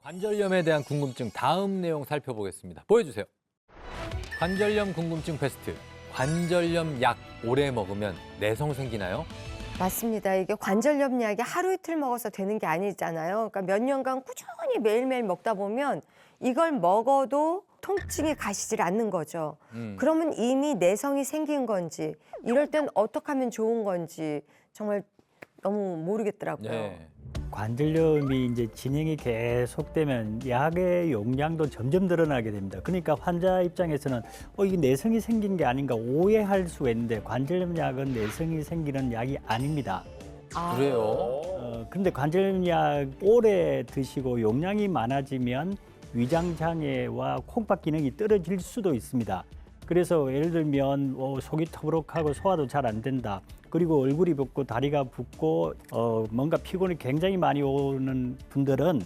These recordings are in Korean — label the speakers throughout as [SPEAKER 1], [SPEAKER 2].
[SPEAKER 1] 관절염에 대한 궁금증 다음 내용 살펴보겠습니다. 보여주세요. 관절염 궁금증 베스트. 관절염 약 오래 먹으면 내성 생기나요?
[SPEAKER 2] 맞습니다. 이게 관절염 약이 하루 이틀 먹어서 되는 게 아니잖아요. 그러니까 몇 년간 꾸준히 매일매일 먹다 보면 이걸 먹어도 통증이 가시질 않는 거죠. 그러면 이미 내성이 생긴 건지 이럴 땐 어떻게 하면 좋은 건지 정말 너무 모르겠더라고요.
[SPEAKER 1] 네.
[SPEAKER 3] 관절염이 이제 진행이 계속되면 약의 용량도 점점 늘어나게 됩니다. 그러니까 환자 입장에서는 이게 내성이 생긴 게 아닌가 오해할 수가 있는데 관절염 약은 내성이 생기는 약이 아닙니다.
[SPEAKER 1] 그래요?
[SPEAKER 3] 그런데 관절염 약 오래 드시고 용량이 많아지면 위장 장애와 콩팥 기능이 떨어질 수도 있습니다. 그래서 예를 들면 속이 터부룩하고 소화도 잘 안 된다. 그리고 얼굴이 붓고 다리가 붓고 뭔가 피곤이 굉장히 많이 오는 분들은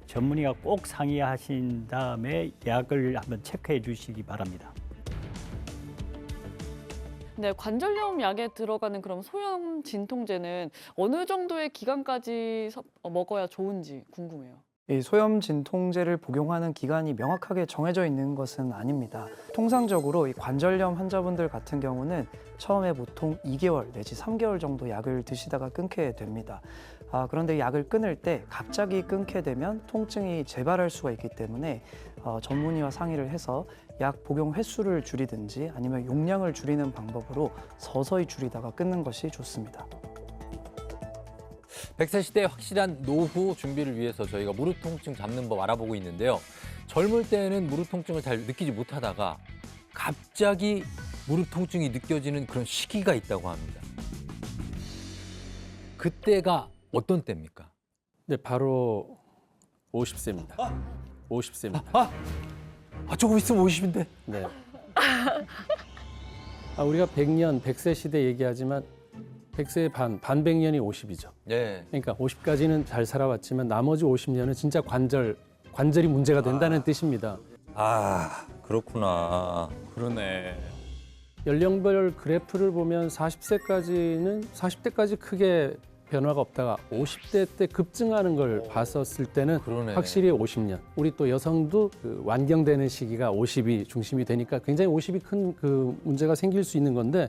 [SPEAKER 3] 전문의가 꼭 상의하신 다음에 약을 한번 체크해 주시기 바랍니다.
[SPEAKER 4] 네, 관절염 약에 들어가는 그럼 소염 진통제는 어느 정도의 기간까지 먹어야 좋은지 궁금해요.
[SPEAKER 5] 이 소염 진통제를 복용하는 기간이 명확하게 정해져 있는 것은 아닙니다. 통상적으로 이 관절염 환자분들 같은 경우는 처음에 보통 2개월 내지 3개월 정도 약을 드시다가 끊게 됩니다. 그런데 약을 끊을 때 갑자기 끊게 되면 통증이 재발할 수가 있기 때문에 전문의와 상의를 해서 약 복용 횟수를 줄이든지 아니면 용량을 줄이는 방법으로 서서히 줄이다가 끊는 것이 좋습니다.
[SPEAKER 1] 100세 시대의 확실한 노후 준비를 위해서 저희가 무릎 통증 잡는 법 알아보고 있는데요. 젊을 때는 무릎 통증을 잘 느끼지 못하다가 갑자기 무릎 통증이 느껴지는 그런 시기가 있다고 합니다. 그때가 어떤 때입니까?
[SPEAKER 6] 네, 바로 50세입니다. 50세입니다.
[SPEAKER 1] 조금 있으면 50인데.
[SPEAKER 6] 네. 우리가 100년, 100세 시대 얘기하지만 100세의 반백년이 50이죠.
[SPEAKER 1] 네.
[SPEAKER 6] 그러니까 50까지는 잘 살아왔지만 나머지 50년은 진짜 관절이 문제가 된다는 뜻입니다.
[SPEAKER 7] 그렇구나.
[SPEAKER 6] 그러네. 연령별 그래프를 보면 40대까지 크게 변화가 없다가 50대 때 급증하는 걸 봤었을 때는
[SPEAKER 1] 그러네.
[SPEAKER 6] 확실히 50년. 우리 또 여성도 그 완경되는 시기가 50이 중심이 되니까 굉장히 50이 큰 그 문제가 생길 수 있는 건데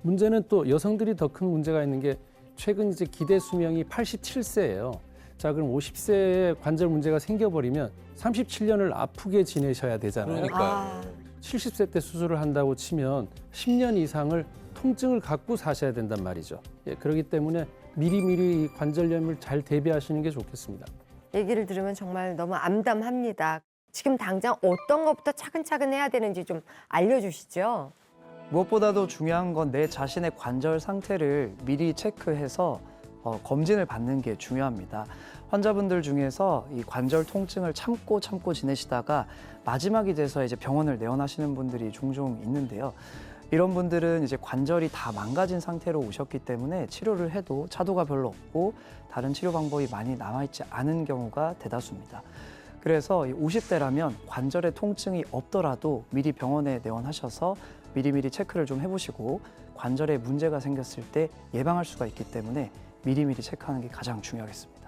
[SPEAKER 6] 문제는 또 여성들이 더 큰 문제가 있는 게 최근 이제 기대 수명이 87세예요. 자, 그럼 50세에 관절 문제가 생겨버리면 37년을 아프게 지내셔야 되잖아요.
[SPEAKER 1] 그러니까요.
[SPEAKER 6] 70세 때 수술을 한다고 치면 10년 이상을 통증을 갖고 사셔야 된단 말이죠. 그렇기 때문에 미리미리 관절염을 잘 대비하시는 게 좋겠습니다.
[SPEAKER 2] 얘기를 들으면 정말 너무 암담합니다. 지금 당장 어떤 것부터 차근차근 해야 되는지 좀 알려주시죠.
[SPEAKER 5] 무엇보다도 중요한 건 내 자신의 관절 상태를 미리 체크해서 검진을 받는 게 중요합니다. 환자분들 중에서 이 관절 통증을 참고 지내시다가 마지막이 돼서 이제 병원을 내원하시는 분들이 종종 있는데요. 이런 분들은 이제 관절이 다 망가진 상태로 오셨기 때문에 치료를 해도 차도가 별로 없고 다른 치료 방법이 많이 남아있지 않은 경우가 대다수입니다. 그래서 50대라면 관절에 통증이 없더라도 미리 병원에 내원하셔서 미리미리 체크를 좀 해보시고 관절에 문제가 생겼을 때 예방할 수가 있기 때문에 미리미리 체크하는 게 가장 중요하겠습니다.